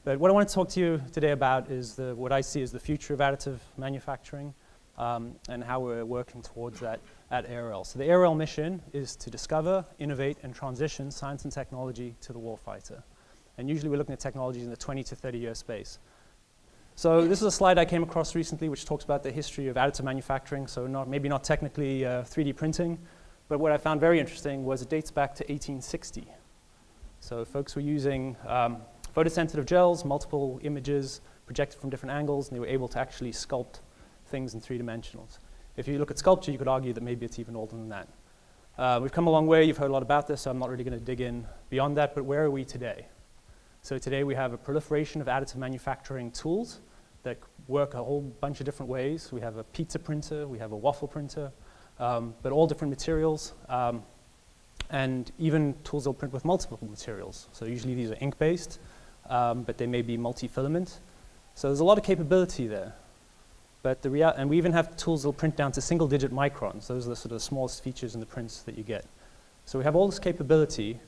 But what I want to talk to you today about is what I see as the future of additive manufacturing and how we're working towards that at ARL. So the ARL mission is to discover, innovate, and transition science and technology to the warfighter. And usually we're looking at technologies in the 20 to 30-year space. So this is a slide I came across recently which talks about the history of additive manufacturing, so maybe not technically 3D printing, but what I found very interesting was it dates back to 1860. So folks were using photosensitive gels, multiple images projected from different angles, and they were able to actually sculpt things in 3 dimensionals. If you look at sculpture, you could argue that maybe it's even older than that. We've come a long way. You've heard a lot about this, so I'm not really going to dig in beyond that, but where are we today? So today we have a proliferation of additive manufacturing tools that work a whole bunch of different ways. We have a pizza printer, we have a waffle printer, but all different materials, and even tools that will print with multiple materials. So usually these are ink-based, but they may be multi-filament. So there's a lot of capability there. But and we even have tools that will print down to single-digit microns. Those are the sort of smallest features in the prints that you get. So we have all this capability,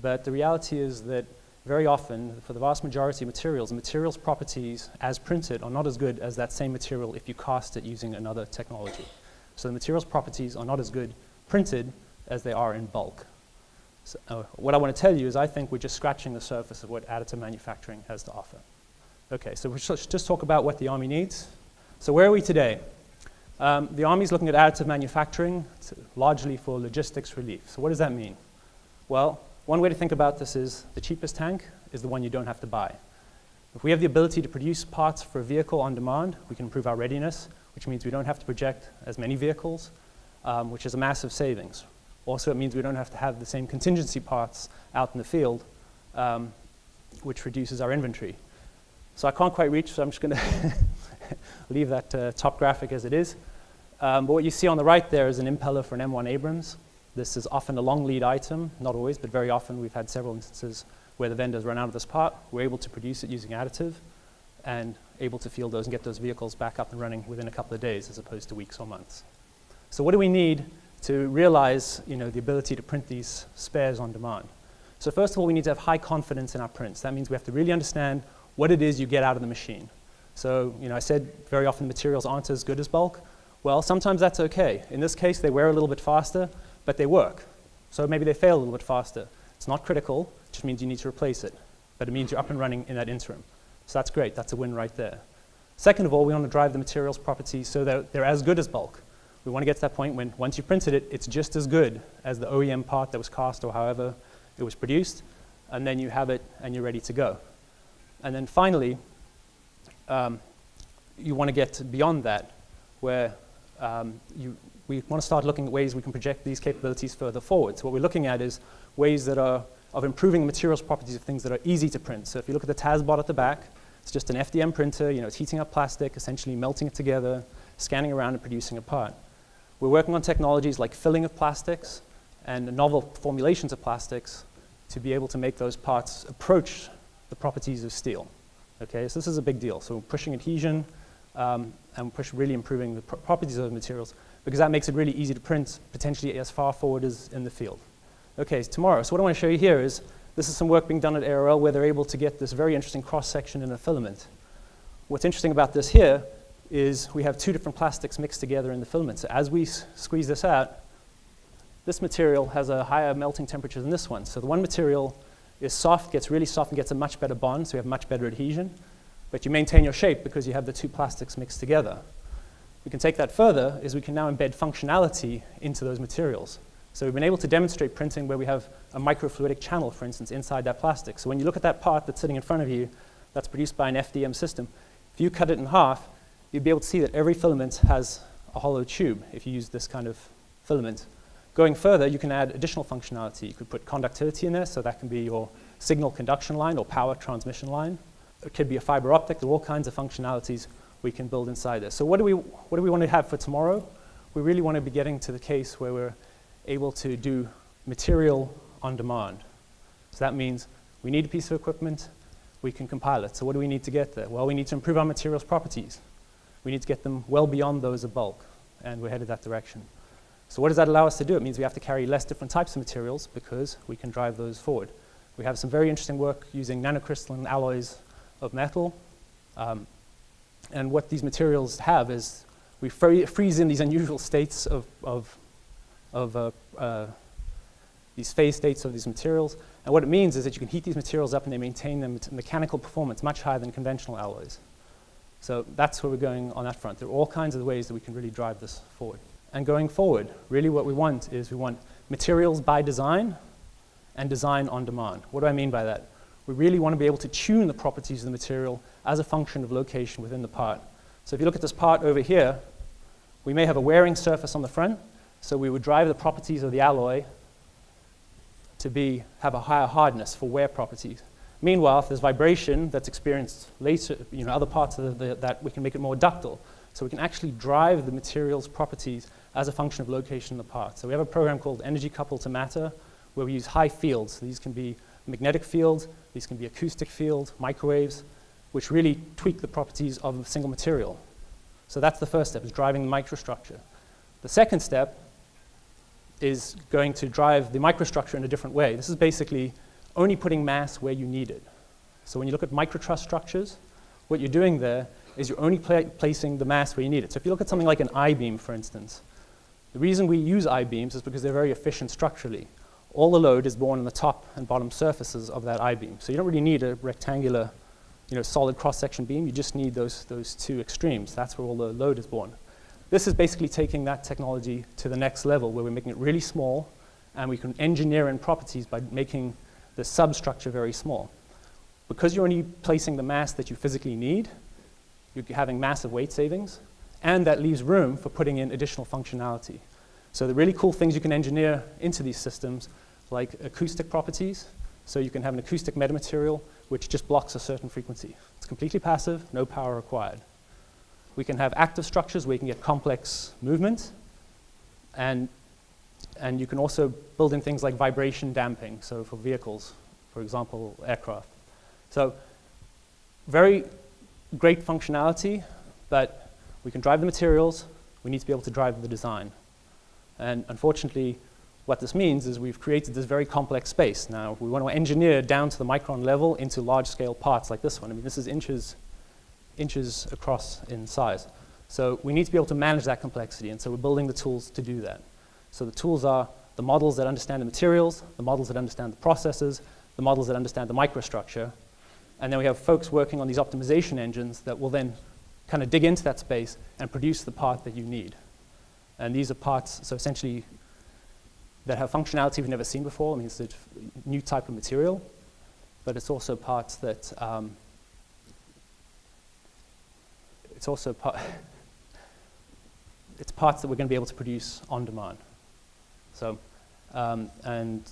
but the reality is that very often, for the vast majority of materials, the material's properties as printed are not as good as that same material if you cast it using another technology. So the material's properties are not as good printed as they are in bulk. So, what I want to tell you is I think we're just scratching the surface of what additive manufacturing has to offer. Okay, so we should just talk about what the Army needs. So where are we today? The Army's looking at additive manufacturing largely for logistics relief. So what does that mean? Well, one way to think about this is the cheapest tank is the one you don't have to buy. If we have the ability to produce parts for a vehicle on demand, we can improve our readiness, which means we don't have to project as many vehicles, which is a massive savings. Also, it means we don't have to have the same contingency parts out in the field, which reduces our inventory. So I can't quite reach, so I'm just going to leave that top graphic as it is. But what you see on the right there is an impeller for an M1 Abrams. This is often a long lead item, not always, but very often we've had several instances where the vendors run out of this part. We're able to produce it using additive and able to field those and get those vehicles back up and running within a couple of days as opposed to weeks or months. So what do we need to realize the ability to print these spares on demand? So first of all, we need to have high confidence in our prints. That means we have to really understand what it is you get out of the machine. So I said very often materials aren't as good as bulk. Well, sometimes that's okay. In this case, they wear a little bit faster, but they work. So maybe they fail a little bit faster. It's not critical, it just means you need to replace it. But it means you're up and running in that interim. So that's great, that's a win right there. Second of all, we want to drive the materials properties so that they're as good as bulk. We want to get to that point when once you printed it, it's just as good as the OEM part that was cast or however it was produced, and then you have it and you're ready to go. And then finally, you want to get beyond that where we want to start looking at ways we can project these capabilities further forward. So what we're looking at is ways that are of improving the materials properties of things that are easy to print. So if you look at the TASBot at the back, it's just an FDM printer. It's heating up plastic, essentially melting it together, scanning around and producing a part. We're working on technologies like filling of plastics and novel formulations of plastics to be able to make those parts approach the properties of steel. Okay, so this is a big deal. So we're pushing adhesion and really improving the properties of the materials because that makes it really easy to print potentially as far forward as in the field. Okay, tomorrow. So what I want to show you here is this is some work being done at ARL where they're able to get this very interesting cross-section in a filament. What's interesting about this here is we have 2 different plastics mixed together in the filament. So as we squeeze this out, this material has a higher melting temperature than this one. So the one material is soft, gets really soft, and gets a much better bond, so you have much better adhesion. But you maintain your shape because you have the 2 plastics mixed together. We can take that further, is we can now embed functionality into those materials. So we've been able to demonstrate printing where we have a microfluidic channel, for instance, inside that plastic. So when you look at that part that's sitting in front of you, that's produced by an FDM system, if you cut it in half, you'd be able to see that every filament has a hollow tube if you use this kind of filament. Going further, you can add additional functionality. You could put conductivity in there, so that can be your signal conduction line or power transmission line. It could be a fiber optic. There are all kinds of functionalities we can build inside this. So what do we want to have for tomorrow? We really want to be getting to the case where we're able to do material on demand. So that means we need a piece of equipment, we can compile it. So what do we need to get there? Well, we need to improve our materials properties. We need to get them well beyond those of bulk, and we're headed that direction. So what does that allow us to do? It means we have to carry less different types of materials because we can drive those forward. We have some very interesting work using nanocrystalline alloys of metal. And what these materials have is we freeze in these unusual states of these phase states of these materials. And what it means is that you can heat these materials up and they maintain them to mechanical performance much higher than conventional alloys. So that's where we're going on that front. There are all kinds of ways that we can really drive this forward. And going forward, really what we want is we want materials by design and design on demand. What do I mean by that? We really want to be able to tune the properties of the material as a function of location within the part. So if you look at this part over here, we may have a wearing surface on the front, so we would drive the properties of the alloy to have a higher hardness for wear properties. Meanwhile, if there's vibration that's experienced later, other parts of that, we can make it more ductile. So we can actually drive the material's properties as a function of location in the part. So we have a program called Energy Coupled to Matter, where we use high fields. These can be magnetic fields, these can be acoustic fields, microwaves, which really tweak the properties of a single material. So that's the first step, is driving the microstructure. The second step is going to drive the microstructure in a different way. This is basically only putting mass where you need it. So when you look at microtruss structures, what you're doing there is you're only placing the mass where you need it. So if you look at something like an I-beam, for instance, the reason we use I-beams is because they're very efficient structurally. All the load is borne on the top and bottom surfaces of that I-beam. So you don't really need a rectangular, solid cross-section beam. You just need those two extremes. That's where all the load is borne. This is basically taking that technology to the next level, where we're making it really small, and we can engineer in properties by making the substructure very small. Because you're only placing the mass that you physically need, you're having massive weight savings, and that leaves room for putting in additional functionality. So the really cool things you can engineer into these systems, like acoustic properties. So you can have an acoustic metamaterial which just blocks a certain frequency. It's completely passive, no power required. We can have active structures where you can get complex movement, and you can also build in things like vibration damping, so for vehicles, for example, aircraft. So very great functionality, but we can drive the materials, we need to be able to drive the design. And unfortunately, what this means is we've created this very complex space. Now, we want to engineer down to the micron level into large-scale parts like this one. I mean, this is inches across in size. So we need to be able to manage that complexity, and so we're building the tools to do that. So the tools are the models that understand the materials, the models that understand the processes, the models that understand the microstructure, and then we have folks working on these optimization engines that will then kind of dig into that space and produce the part that you need. And these are parts, so essentially, that have functionality we've never seen before. I mean, it's a new type of material, but it's also parts that, it's parts that we're going to be able to produce on demand. So, and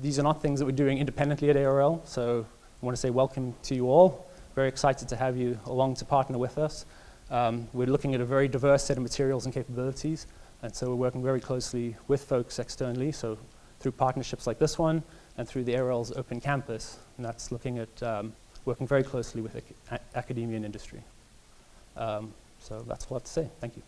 these are not things that we're doing independently at ARL, so I want to say welcome to you all. Very excited to have you along to partner with us. We're looking at a very diverse set of materials and capabilities, and so we're working very closely with folks externally, so through partnerships like this one and through the ARL's Open Campus, and that's looking at working very closely with academia and industry. So that's all I have to say. Thank you.